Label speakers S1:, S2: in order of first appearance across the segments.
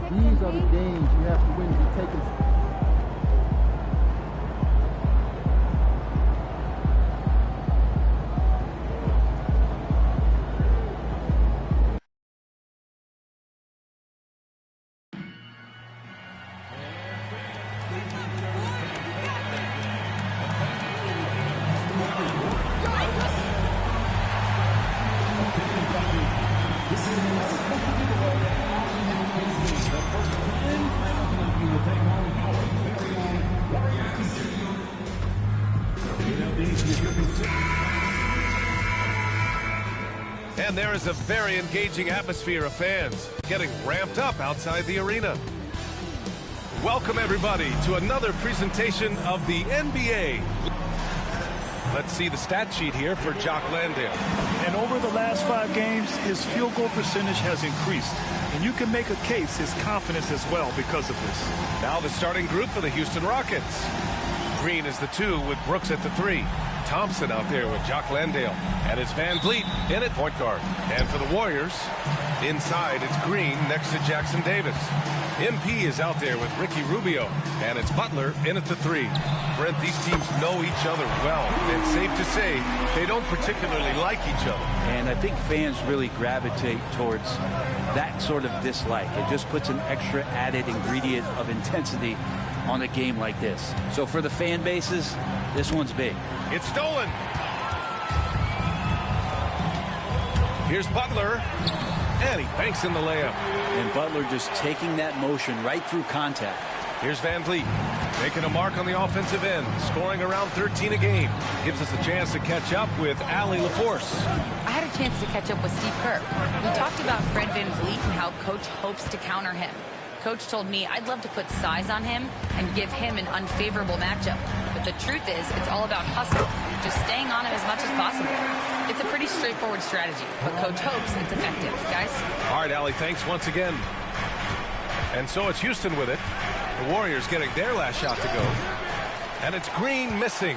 S1: These are the games you have to win to be taken.
S2: And there is a very engaging atmosphere of fans getting ramped up outside the arena. Welcome everybody to another presentation of the NBA. Let's see the stat sheet here for Jock Landale.
S3: And over the last 5 games, his field goal percentage has increased. And you can make a case his confidence as well because of this.
S2: Now the starting group for the Houston Rockets. Green is the 2 with Brooks at the 3. Thompson out there with Jock Landale. And it's Van Vliet in at point guard. And for the Warriors, inside it's Green next to Jackson Davis. MP is out there with Ricky Rubio. And it's Butler in at the 3. Brent, these teams know each other well. And safe to say, they don't particularly like each other.
S4: And I think fans really gravitate towards that sort of dislike. It just puts an extra added ingredient of intensity on a game like this. So for the fan bases, this one's big.
S2: It's stolen. Here's Butler. And he banks in the layup.
S4: And Butler just taking that motion right through contact.
S2: Here's Van Vliet making a mark on the offensive end, scoring around 13 a game. Gives us a chance to catch up with Allie LaForce.
S5: I had a chance to catch up with Steve Kerr. We talked about Fred Van Vliet and how Coach hopes to counter him. Coach told me I'd love to put size on him and give him an unfavorable matchup. But the truth is, it's all about hustle, just staying on him as much as possible. It's a pretty straightforward strategy, but Coach hopes it's effective. Guys?
S2: All right, Allie, thanks once again. And so it's Houston with it. The Warriors getting their last shot to go. And it's Green missing.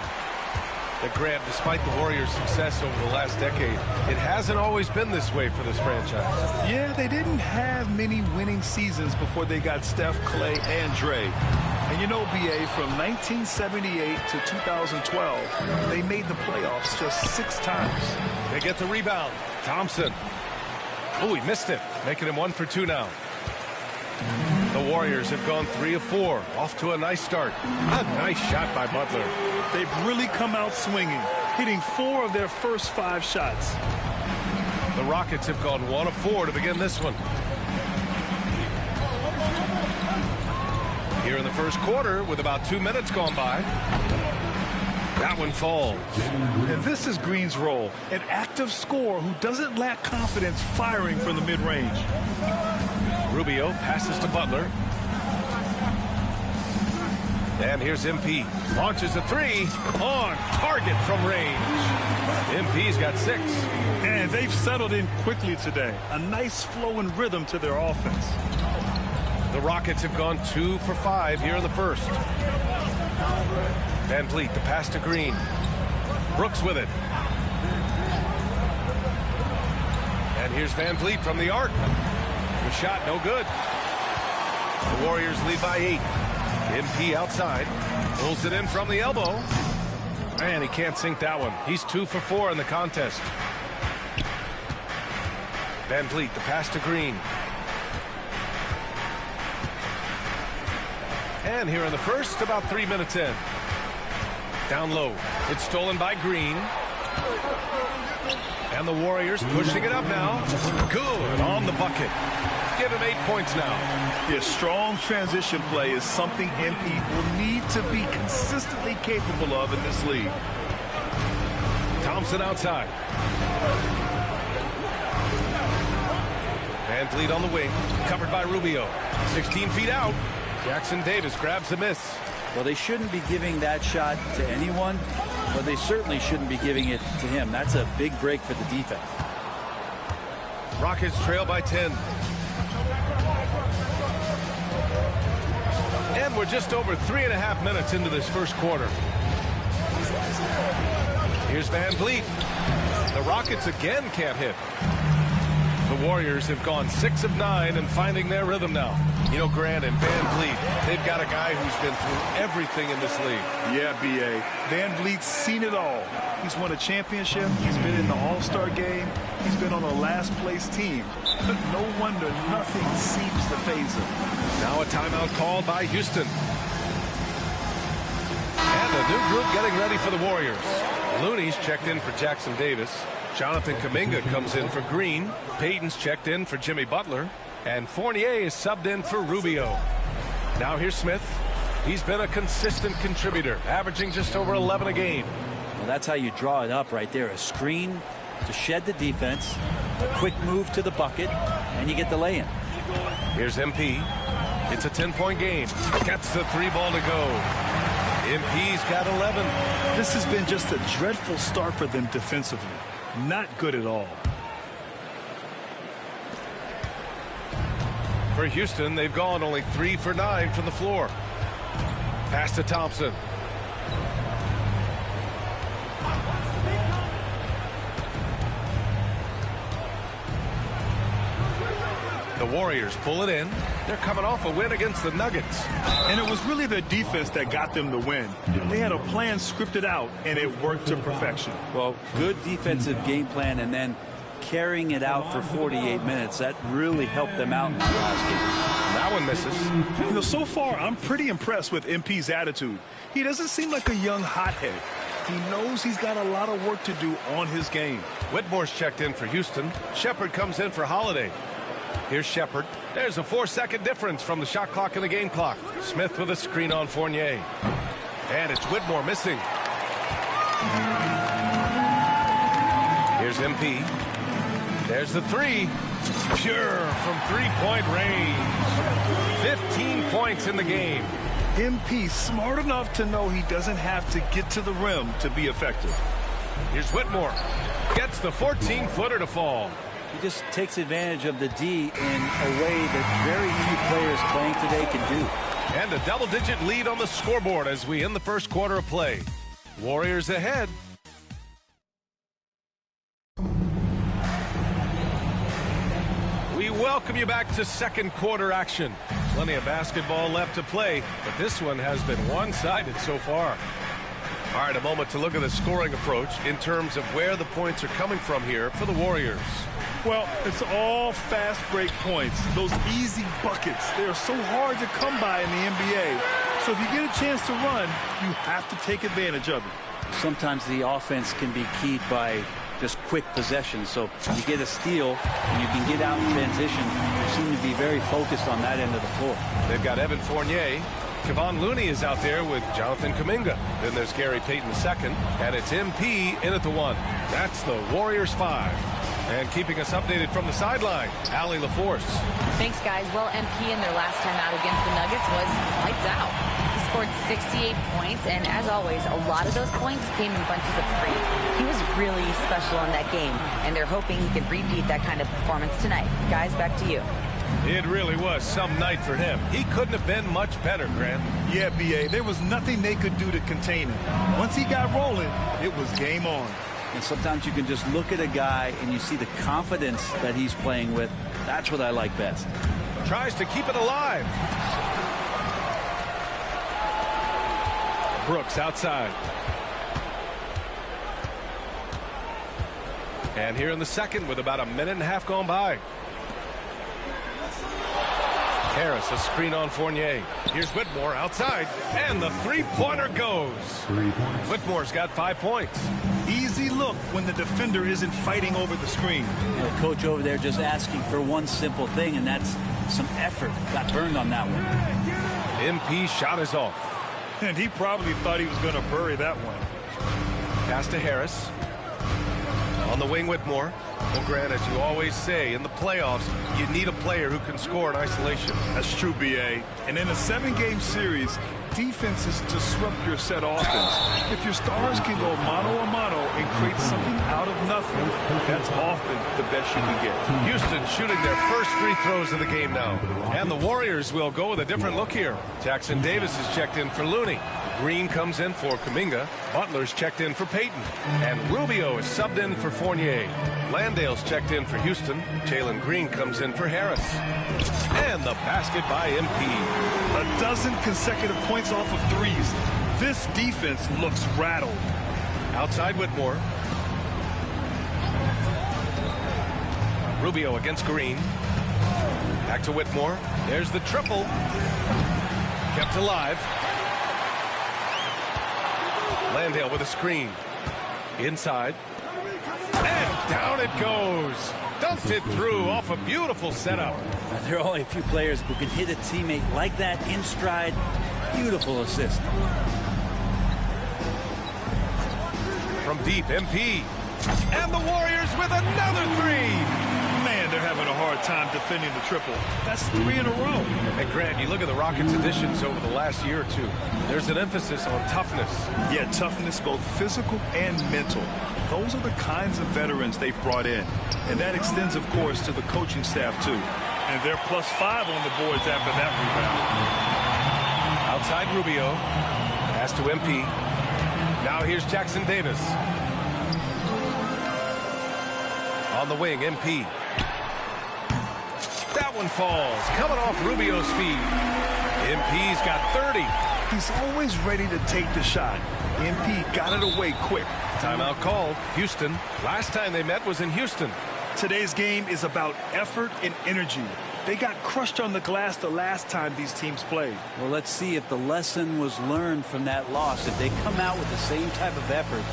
S2: The grab, despite the Warriors' success over the last decade, it hasn't always been this way for this franchise.
S3: Yeah, they didn't have many winning seasons before they got Steph, Clay, and Dre. And you know, BA, from 1978 to 2012, they made the playoffs just 6 times.
S2: They get the rebound. Thompson. Oh, he missed it, making him 1 for 2 now. The Warriors have gone 3 of 4, off to a nice start. A nice shot by Butler.
S3: They've really come out swinging, hitting 4 of their first 5 shots.
S2: The Rockets have gone 1 of 4 to begin this one. Here in the first quarter, with about 2 minutes gone by. That one falls.
S3: And this is Green's role, an active scorer who doesn't lack confidence firing from the mid-range.
S2: Rubio passes to Butler. And here's MP. Launches a 3 on target from range. MP's got 6.
S3: And they've settled in quickly today. A nice flow and rhythm to their offense.
S2: The Rockets have gone 2 for 5 here in the first. Van Vliet, the pass to Green. Brooks with it. And here's Van Vliet from the arc. The shot no good. The Warriors lead by 8. MP outside. Pulls it in from the elbow. And he can't sink that one. He's 2 for 4 in the contest. Van Vliet, the pass to Green. And here in the first, about 3 minutes in. Down low. It's stolen by Green. And the Warriors pushing it up now. Good on the bucket. Give him 8 points now.
S3: His strong transition play is something MP will need to be consistently capable of in this league.
S2: Thompson outside. Van Vliet on the wing. Covered by Rubio. 16 feet out. Jackson Davis grabs the miss.
S4: Well, they shouldn't be giving that shot to anyone, but they certainly shouldn't be giving it to him. That's a big break for the defense.
S2: Rockets trail by 10. And we're just over 3.5 minutes into this first quarter. Here's Van Vliet. The Rockets again can't hit. The Warriors have gone 6 of 9 and finding their rhythm now. You know, Grant and Van Vliet, they've got a guy who's been through everything in this league.
S3: Yeah, B.A. Van Vliet's seen it all. He's won a championship. He's been in the All-Star game. He's been on a last-place team. But no wonder nothing seems to faze him.
S2: Now a timeout called by Houston. And a new group getting ready for the Warriors. Looney's checked in for Jackson Davis. Jonathan Kuminga comes in for Green. Payton's checked in for Jimmy Butler. And Fournier is subbed in for Rubio. Now here's Smith. He's been a consistent contributor, averaging just over 11 a game.
S4: Well, that's how you draw it up right there. A screen to shed the defense, a quick move to the bucket, and you get the lay-in.
S2: Here's MP. It's a 10-point game. Gets the 3-ball to go. MP's got 11.
S3: This has been just a dreadful start for them defensively. Not good at all.
S2: For Houston, they've gone only 3 for 9 from the floor. Pass to Thompson. The Warriors pull it in. They're coming off a win against the Nuggets.
S3: And it was really their defense that got them the win. They had a plan scripted out, and it worked to perfection.
S4: Well, good defensive game plan, and then carrying it out for 48 minutes. That really helped them out in the last game.
S2: That one misses.
S3: You know, so far, I'm pretty impressed with MP's attitude. He doesn't seem like a young hothead. He knows he's got a lot of work to do on his game.
S2: Whitmore's checked in for Houston. Shepherd comes in for Holiday. Here's Shepherd. There's a 4-second difference from the shot clock and the game clock. Smith with a screen on Fournier. And it's Whitmore missing. Here's MP. There's the 3. Pure from 3-point range. 15 points in the game.
S3: MP smart enough to know he doesn't have to get to the rim to be effective.
S2: Here's Whitmore. Gets the 14-footer to fall.
S4: He just takes advantage of the D in a way that very few players playing today can do.
S2: And a double-digit lead on the scoreboard as we end the first quarter of play. Warriors ahead. We welcome you back to second quarter action. Plenty of basketball left to play, but this one has been one-sided so far. All right, a moment to look at the scoring approach in terms of where the points are coming from here for the Warriors.
S3: Well, it's all fast break points. Those easy buckets, they are so hard to come by in the NBA. So if you get a chance to run, you have to take advantage of it.
S4: Sometimes the offense can be keyed by just quick possession. So you get a steal and you can get out in transition. You seem to be very focused on that end of the floor.
S2: They've got Evan Fournier. Kevon Looney is out there with Jonathan Kuminga. Then there's Gary Payton II, and it's MP in at the 1. That's the Warriors 5. And keeping us updated from the sideline, Allie LaForce.
S5: Thanks, guys. Well, MP in their last time out against the Nuggets was lights out. He scored 68 points, and as always, a lot of those points came in bunches of 3. He was really special in that game, and they're hoping he can repeat that kind of performance tonight. Guys, back to you.
S2: It really was some night for him. He couldn't have been much better, Grant.
S3: Yeah, B.A., there was nothing they could do to contain him. Once he got rolling, it was game on.
S4: And sometimes you can just look at a guy and you see the confidence that he's playing with. That's what I like best.
S2: Tries to keep it alive. Brooks outside. And here in the second with about a minute and a half gone by. Harris, a screen on Fournier. Here's Whitmore outside, and the three-pointer goes.
S1: 3 points.
S2: Whitmore's got 5 points.
S3: Easy look when the defender isn't fighting over the screen.
S4: You know, coach over there just asking for one simple thing, and that's some effort. Got burned on that one.
S2: MP shot is off.
S3: And he probably thought he was going to bury that one.
S2: Pass to Harris. On the wing, Whitmore. Well, Grant, as you always say, in the playoffs, you need a player who can score in isolation.
S3: That's true, B.A. And in a 7-game series, defense is to disrupt your set offense. If your stars can go mano-a-mano and create something out of nothing, that's often the best you can get.
S2: Houston shooting their first free throws of the game now. And the Warriors will go with a different look here. Jackson Davis is checked in for Looney. Green comes in for Kuminga. Butler's checked in for Payton. And Rubio is subbed in for Fournier. Landale's checked in for Houston. Jalen Green comes in for Harris. And the basket by MP.
S3: A dozen consecutive points off of threes. This defense looks rattled.
S2: Outside Whitmore. Rubio against Green. Back to Whitmore. There's the triple. Kept alive. Landale with a screen. Inside. And down it goes. Dumped it through off a beautiful setup.
S4: There are only a few players who can hit a teammate like that in stride. Beautiful assist.
S2: From deep, MP. And the Warriors with another three.
S3: Man, they're having a hard time defending the triple. That's 3 in a row.
S2: And Grant, you look at the Rockets' additions over the last year or two. There's an emphasis on toughness.
S3: Yeah, toughness, both physical and mental. Those are the kinds of veterans they've brought in. And that extends, of course, to the coaching staff, too. And they're +5 on the boards after that rebound.
S2: Outside Rubio. Pass to MP. Now here's Jackson Davis. On the wing, MP. That one falls. Coming off Rubio's feed. MP's got 30.
S3: He's always ready to take the shot. MP got it away quick.
S2: Timeout called. Houston. Last time they met was in Houston.
S3: Today's game is about effort and energy. They got crushed on the glass the last time these teams played.
S4: Well, let's see if the lesson was learned from that loss. If they come out with the same type of effort,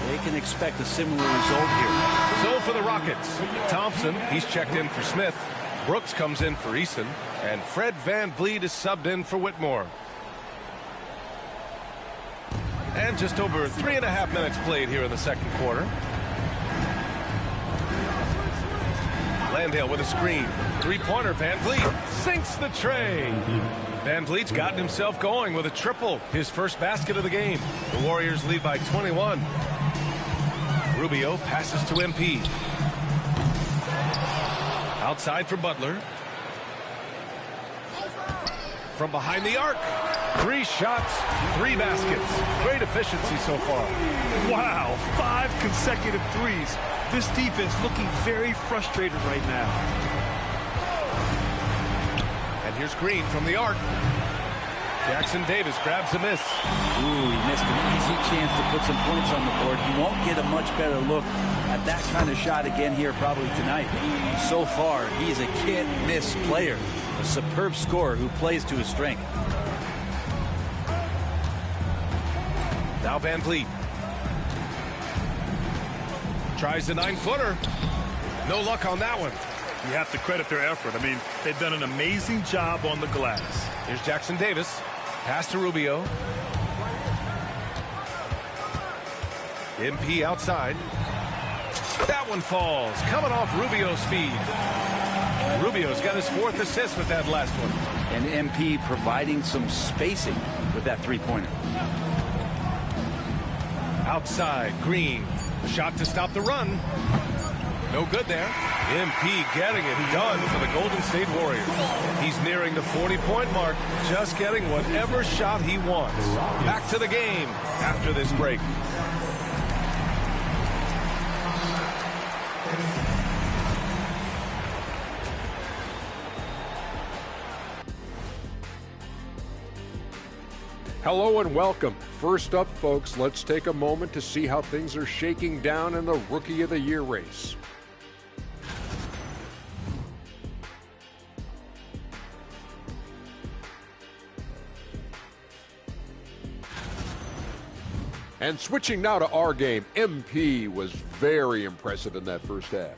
S4: they can expect a similar result here.
S2: So for the Rockets, Thompson, he's checked in for Smith. Brooks comes in for Eason. And Fred VanVleet is subbed in for Whitmore. And just over 3.5 minutes played here in the second quarter. Landale with a screen. Three-pointer, VanVleet sinks the tray. VanVleet's gotten himself going with a triple. His first basket of the game. The Warriors lead by 21. Rubio passes to MP. Outside for Butler. From behind the arc. 3 shots, 3 baskets. Great efficiency so far.
S3: Wow, 5 consecutive threes. This defense looking very frustrated right now.
S2: And here's Green from the arc. Jackson Davis grabs a miss.
S4: Ooh, he missed an easy chance to put some points on the board. He won't get a much better look at that kind of shot again here probably tonight. So far, he's a can't-miss player. A superb scorer who plays to his strength.
S2: Now VanVleet. Tries the 9-footer. No luck on that one.
S3: You have to credit their effort. I mean, they've done an amazing job on the glass.
S2: Here's Jackson Davis. Pass to Rubio. MP outside. That one falls. Coming off Rubio's feed. Rubio's got his 4th assist with that last one.
S4: And MP providing some spacing with that three-pointer.
S2: Outside, Green. Shot to stop the run. No good there. MP getting it done for the Golden State Warriors. He's nearing the 40-point mark, just getting whatever shot he wants. Back to the game after this break.
S6: Hello and welcome. First up, folks, let's take a moment to see how things are shaking down in the Rookie of the Year race. And switching now to our game, MP was very impressive in that first half.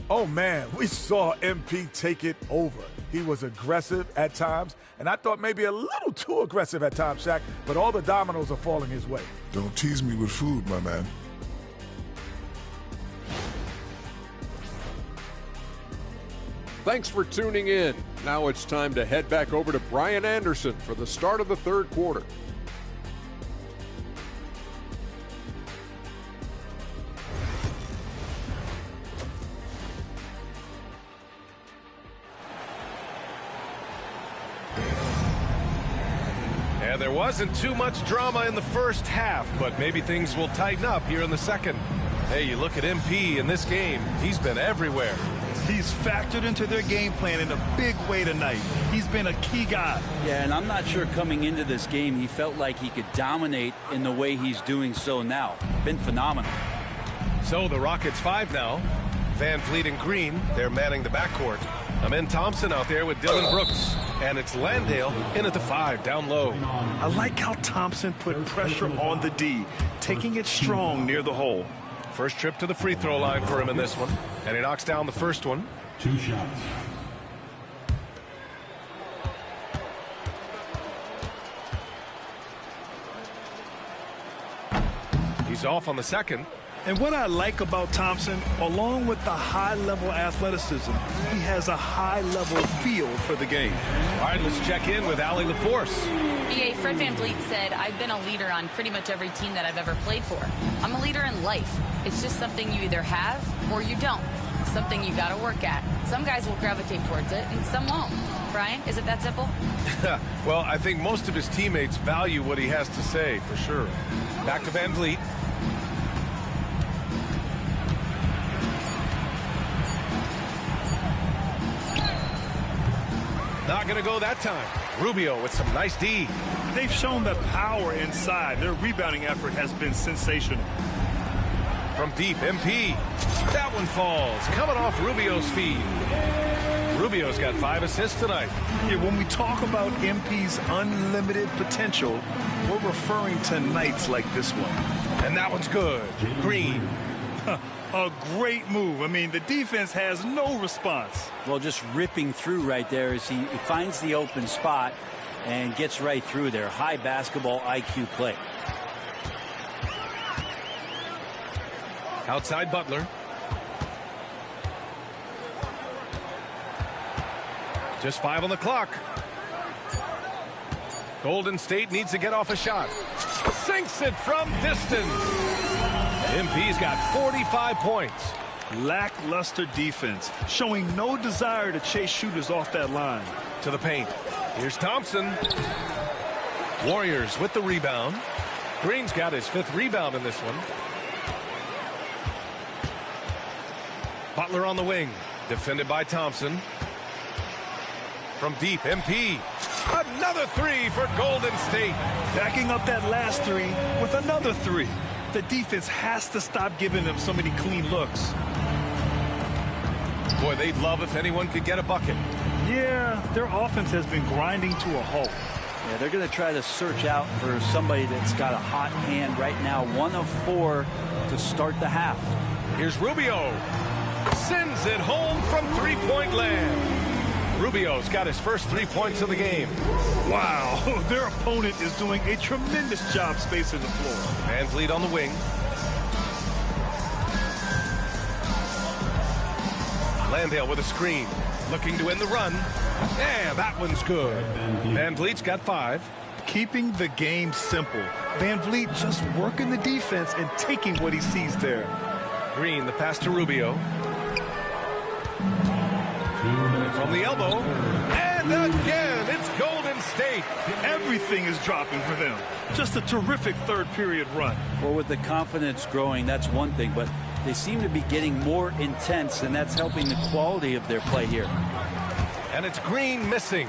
S7: Oh, man, we saw MP take it over. He was aggressive at times, and I thought maybe a little too aggressive at times, Shaq, but all the dominoes are falling his way.
S8: Don't tease me with food, my man.
S6: Thanks for tuning in. Now it's time to head back over to Brian Anderson for the start of the third quarter.
S2: And there wasn't too much drama in the first half, but maybe things will tighten up here in the second. Hey, you look at MP in this game, he's been everywhere.
S3: He's factored into their game plan in a big way tonight. He's been a key guy.
S4: Yeah, and I'm not sure coming into this game he felt like he could dominate in the way he's doing so now. Been phenomenal.
S2: So the Rockets 5 now. Van Vliet and Green, they're manning the backcourt. Amen Thompson out there with Dylan Brooks. And it's Landale in at the 5, down low.
S3: I like how Thompson put pressure on the D, taking it strong near the hole.
S2: First trip to the free throw line for him in this one. And he knocks down the first one.
S9: 2 shots.
S2: He's off on the second.
S3: And what I like about Thompson, along with the high-level athleticism, he has a high-level feel for the game.
S2: All right, let's check in with Allie LaForce.
S5: BA, Fred VanVleet said, I've been a leader on pretty much every team that I've ever played for. I'm a leader in life. It's just something you either have or you don't. Something you got to work at. Some guys will gravitate towards it and some won't. Brian, is it that simple?
S2: Well, I think most of his teammates value what he has to say, for sure. Back to VanVleet. Not going to go that time. Rubio with some nice D.
S3: They've shown the power inside. Their rebounding effort has been sensational.
S2: From deep, MP. That one falls. Coming off Rubio's feed. Rubio's got 5 assists tonight.
S3: Yeah, when we talk about MP's unlimited potential, we're referring to nights like this one.
S2: And that one's good. Green.
S3: A great move. I mean, the defense has no response.
S4: Well, just ripping through right there as he finds the open spot and gets right through there. High basketball IQ play.
S2: Outside Butler. Just 5 on the clock. Golden State needs to get off a shot. Sinks it from distance. MP's got 45 points.
S3: Lackluster defense, showing no desire to chase shooters off that line.
S2: To the paint. Here's Thompson. Warriors with the rebound. Green's got his 5th rebound in this one. Butler on the wing. Defended by Thompson. From deep, MP. Another 3 for Golden State.
S3: Backing up that last 3 with another 3. The defense has to stop giving them so many clean looks.
S2: Boy, they'd love if anyone could get a bucket.
S3: Yeah, their offense has been grinding to a halt.
S4: Yeah, they're going to try to search out for somebody that's got a hot hand right now. 1 of 4 to start the half.
S2: Here's Rubio. Sends it home from 3-point land. Rubio's got his first 3 points of the game.
S3: Wow, their opponent is doing a tremendous job spacing the floor.
S2: Van Vliet on the wing. Landale with a screen. Looking to end the run. Yeah, that one's good. Van Vliet's got 5.
S3: Keeping the game simple. Van Vliet just working the defense and taking what he sees there.
S2: Green, the pass to Rubio. From the elbow. And again, it's Golden State.
S3: Everything is dropping for them. Just a terrific third period run.
S4: Well, with the confidence growing, that's one thing, but they seem to be getting more intense, and that's helping the quality of their play here.
S2: And it's Green missing.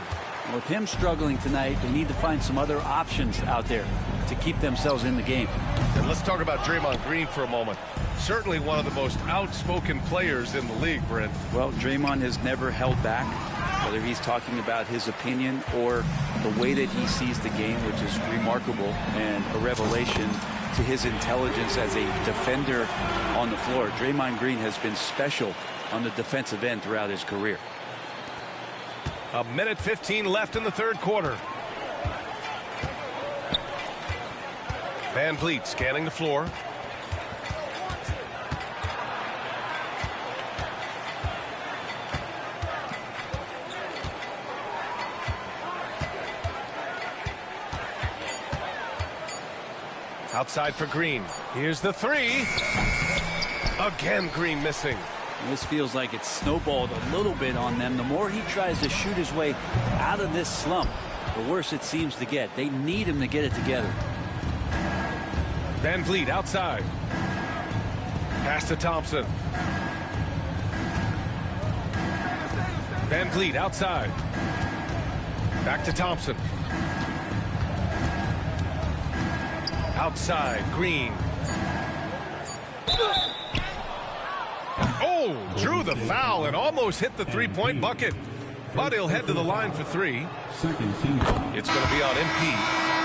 S4: With him struggling tonight, they need to find some other options out there to keep themselves in the game.
S2: And let's talk about Draymond Green for a moment. Certainly one of the most outspoken players in the league, Brent.
S4: Well, Draymond has never held back, whether he's talking about his opinion or the way that he sees the game, which is remarkable and a revelation to his intelligence as a defender on the floor. Draymond Green has been special on the defensive end throughout his career.
S2: 1:15 left in the third quarter. Van Vliet scanning the floor. Outside for Green. Here's the 3. Again, Green missing.
S4: This feels like it's snowballed a little bit on them. The more he tries to shoot his way out of this slump, the worse it seems to get. They need him to get it together.
S2: Van Vliet outside. Pass to Thompson. Van Vliet outside. Back to Thompson. Outside, Green. Oh, drew the foul and almost hit the three-point bucket. But he'll head to the line for three. It's going to be on MP.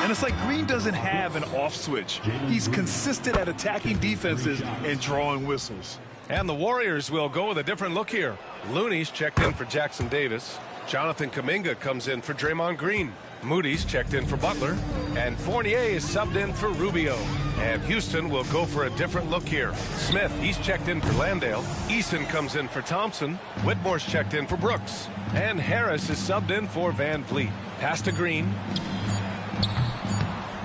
S3: And it's like Green doesn't have an off switch. He's consistent at attacking defenses and drawing whistles.
S2: And the Warriors will go with a different look here. Looney's checked in for Jackson Davis. Jonathan Kuminga comes in for Draymond Green. Moody's checked in for Butler. And Fournier is subbed in for Rubio. And Houston will go for a different look here. Smith, he's checked in for Landale. Eason comes in for Thompson. Whitmore's checked in for Brooks. And Harris is subbed in for Van Vliet. Pass to Green.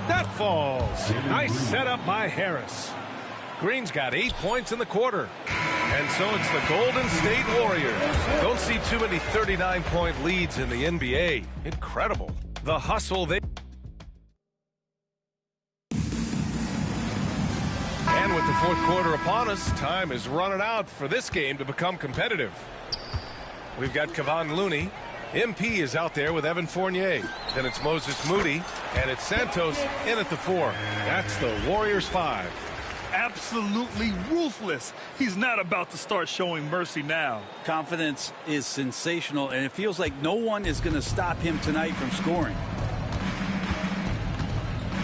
S2: That falls. Nice setup by Harris. Green's got 8 points in the quarter. And so it's the Golden State Warriors. Don't see too many 39-point leads in the NBA. Incredible. The hustle they... And with the fourth quarter upon us, time is running out for this game to become competitive. We've got Kevon Looney. MP is out there with Evan Fournier. Then it's Moses Moody, and it's Santos in at the 4. That's the Warriors 5.
S3: Absolutely ruthless. He's not about to start showing mercy now.
S4: Confidence is sensational, and it feels like no one is going to stop him tonight from scoring.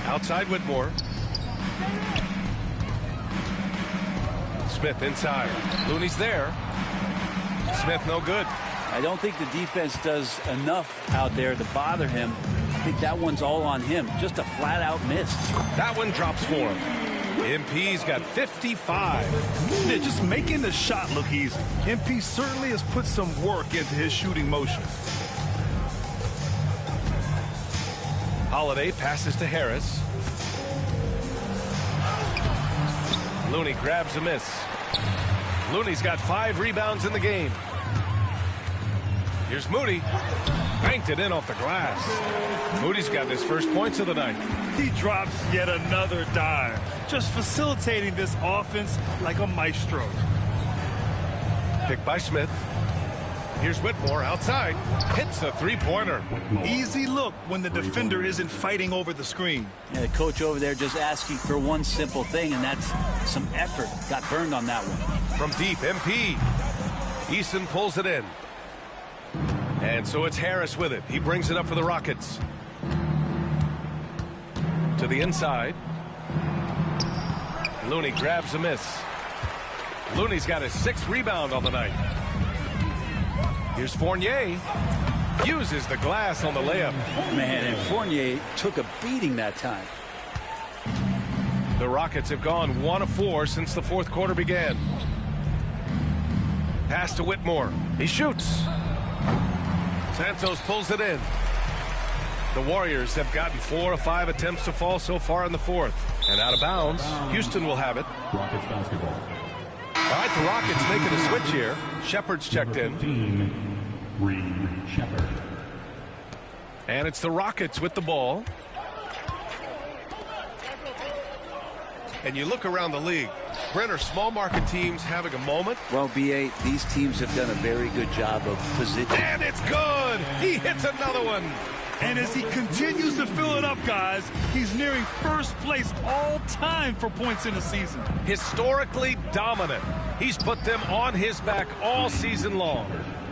S2: Outside Whitmore. Smith inside. Looney's there. Smith no good.
S4: I don't think the defense does enough out there to bother him. I think that one's all on him. Just a flat-out miss.
S2: That one drops for him. MP's got 55.
S3: Yeah, just making the shot look easy. MP certainly has put some work into his shooting motion.
S2: Holiday passes to Harris. Looney grabs a miss. Looney's got 5 rebounds in the game. Here's Moody. Banked it in off the glass. Moody's got his first points of the night.
S3: He drops yet another dime, just facilitating this offense like a maestro.
S2: Picked by Smith. Here's Whitmore outside. Hits a three-pointer.
S3: Easy look when the defender isn't fighting over the screen.
S4: Yeah, the coach over there just asking for one simple thing, and that's some effort. Got burned on that one.
S2: From deep, MP. Eason pulls it in. And so it's Harris with it. He brings it up for the Rockets. To the inside. Looney grabs a miss. Looney's got his 6th rebound on the night. Here's Fournier. Uses the glass on the layup.
S4: Man, and Fournier took a beating that time.
S2: The Rockets have gone 1 of 4 since the fourth quarter began. Pass to Whitmore. He shoots. Santos pulls it in. The Warriors have gotten 4 of 5 attempts to fall so far in the fourth. And out of bounds, Houston will have it.
S9: Rockets basketball.
S2: All right, the Rockets making a switch here. Shepard's checked in.
S9: Reed Shepard.
S2: And it's the Rockets with the ball. And you look around the league. Brent, are small market teams having a moment?
S4: Well, BA, these teams have done a very good job of positioning.
S2: And it's good! He hits another one!
S3: And as he continues to fill it up, guys, he's nearing first place all time for points in the season.
S2: Historically dominant. He's put them on his back all season long.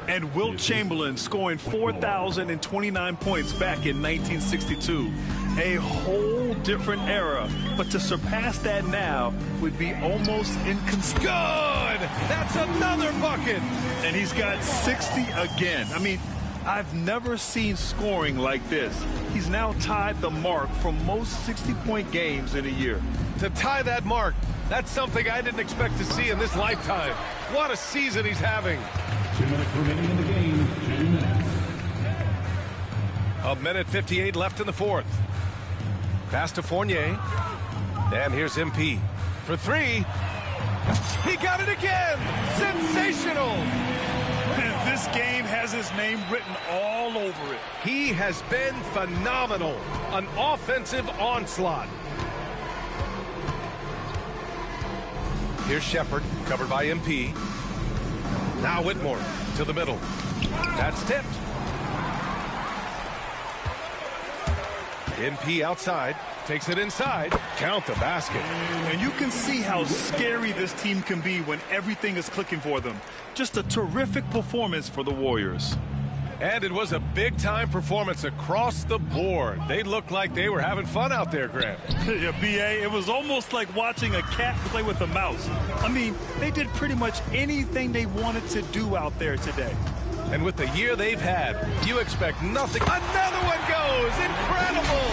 S3: And Wilt Chamberlain scoring 4,029 points back in 1962. A whole different era. But to surpass that now would be almost inconceivable.
S2: Good! That's another bucket!
S3: And he's got 60 again. I mean, I've never seen scoring like this. He's now tied the mark for most 60-point games in a year.
S2: To tie that mark, that's something I didn't expect to see in this lifetime. What a season he's having.
S9: 2 minutes remaining in the game. 2 minutes.
S2: A minute 58 left in the fourth. Pass to Fournier. And here's MP. For 3. He got it again! Sensational!
S3: And This game has his name written all over it.
S2: He has been phenomenal. An offensive onslaught. Here's Shepherd, covered by MP. Now Whitmore to the middle. That's tipped. MP outside, takes it inside. Count the basket.
S3: And you can see how scary this team can be when everything is clicking for them. Just a terrific performance for the Warriors.
S2: And it was a big-time performance across the board. They looked like they were having fun out there, Grant.
S3: Yeah, B.A., it was almost like watching a cat play with a mouse. I mean, they did pretty much anything they wanted to do out there today.
S2: And with the year they've had, you expect nothing. Another one goes! Incredible!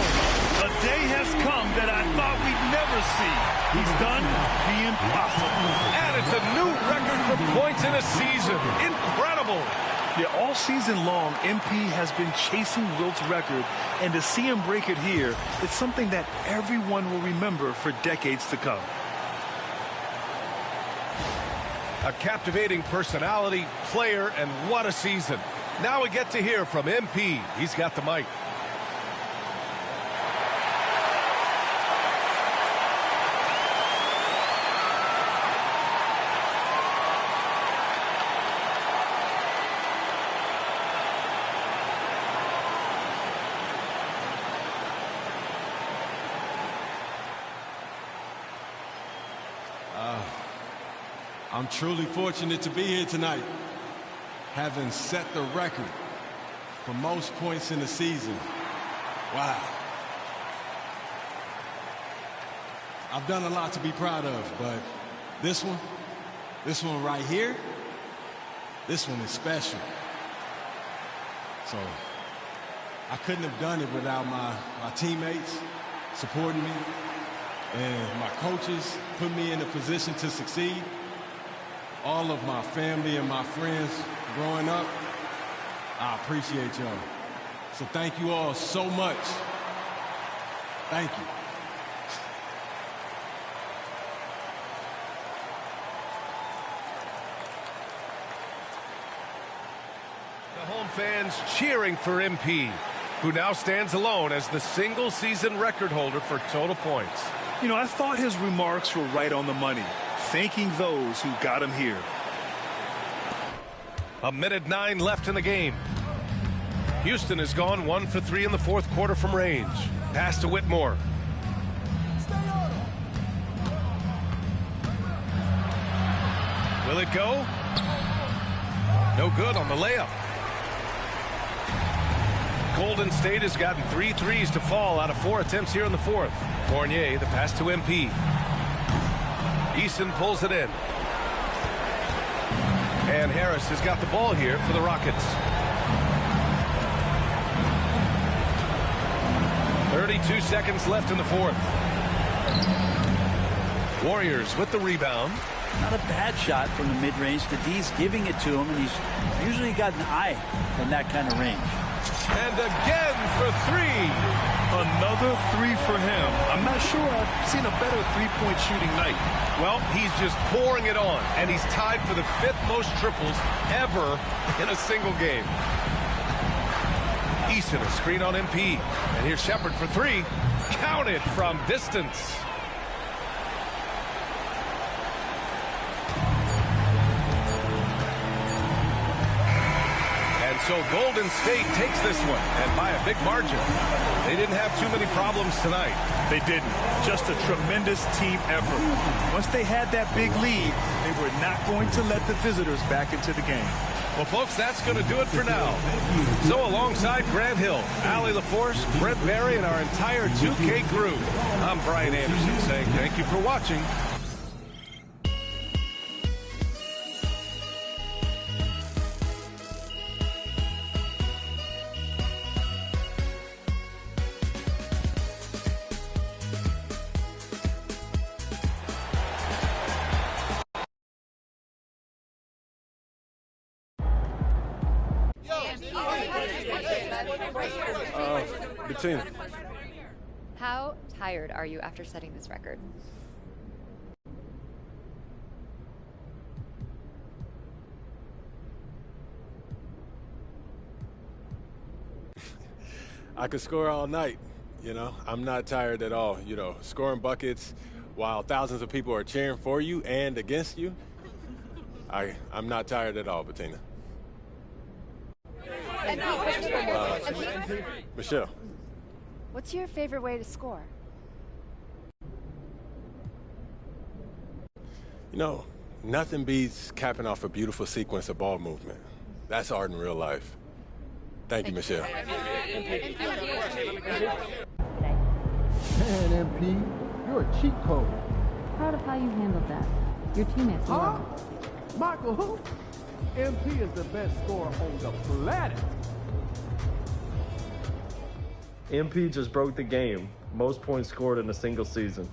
S3: A day has come that I thought we'd never see. He's done the impossible.
S2: And it's a new record for points in a season. Incredible!
S3: Yeah, all season long, MP has been chasing Wilt's record, and to see him break it here, it's something that everyone will remember for decades to come.
S2: A captivating personality, player, and what a season. Now we get to hear from MP. He's got the mic.
S10: I'm truly fortunate to be here tonight, having set the record for most points in the season. Wow. I've done a lot to be proud of, but this one right here, this one is special. So I couldn't have done it without my teammates supporting me and my coaches putting me in a position to succeed. All of my family and my friends growing up, I appreciate y'all. So thank you all so much. Thank you.
S2: The home fans cheering for MP, who now stands alone as the single-season record holder for total points.
S3: You know, I thought his remarks were right on the money, thanking those who got him here.
S2: 1:09 left in the game. Houston has gone 1 for 3 in the fourth quarter from range. Pass to Whitmore. Will it go? No good on the layup. Golden State has gotten 3 threes to fall out of 4 attempts here in the fourth. Fournier, the pass to MP. Eason pulls it in. And Harris has got the ball here for the Rockets. 32 seconds left in the fourth. Warriors with the rebound.
S4: Not a bad shot from the mid-range. The D's giving it to him, and he's usually got an eye in that kind of range.
S2: And again for 3.
S3: Another 3 for him. I'm not sure I've seen a better three-point shooting night.
S2: Well, he's just pouring it on, and he's tied for the 5th most triples ever in a single game. Eason, a screen on MP. And here's Shepherd for 3. Counted from distance. So Golden State takes this one, and by a big margin. They didn't have too many problems tonight.
S3: They didn't. Just a tremendous team effort. Once they had that big lead, they were not going to let the visitors back into the game.
S2: Well, folks, that's going to do it for now. So alongside Grant Hill, Allie LaForce, Brent Barry, and our entire 2K crew, I'm Brian Anderson saying thank you for watching.
S6: Bettina.
S11: How tired are you after setting this record?
S12: I could score all night, I'm not tired at all, scoring buckets while thousands of people are cheering for you and against you. I'm not tired at all, Bettina. Michelle.
S11: What's your favorite way to score?
S12: Nothing beats capping off a beautiful sequence of ball movement. That's art in real life. Thank you, Michelle.
S1: Man, MP, you're a cheat code.
S13: Proud of how you handled that. Your teammates were wrong.
S1: Michael who? MP is the best scorer on the planet.
S14: MP just broke the game. Most points scored in a single season.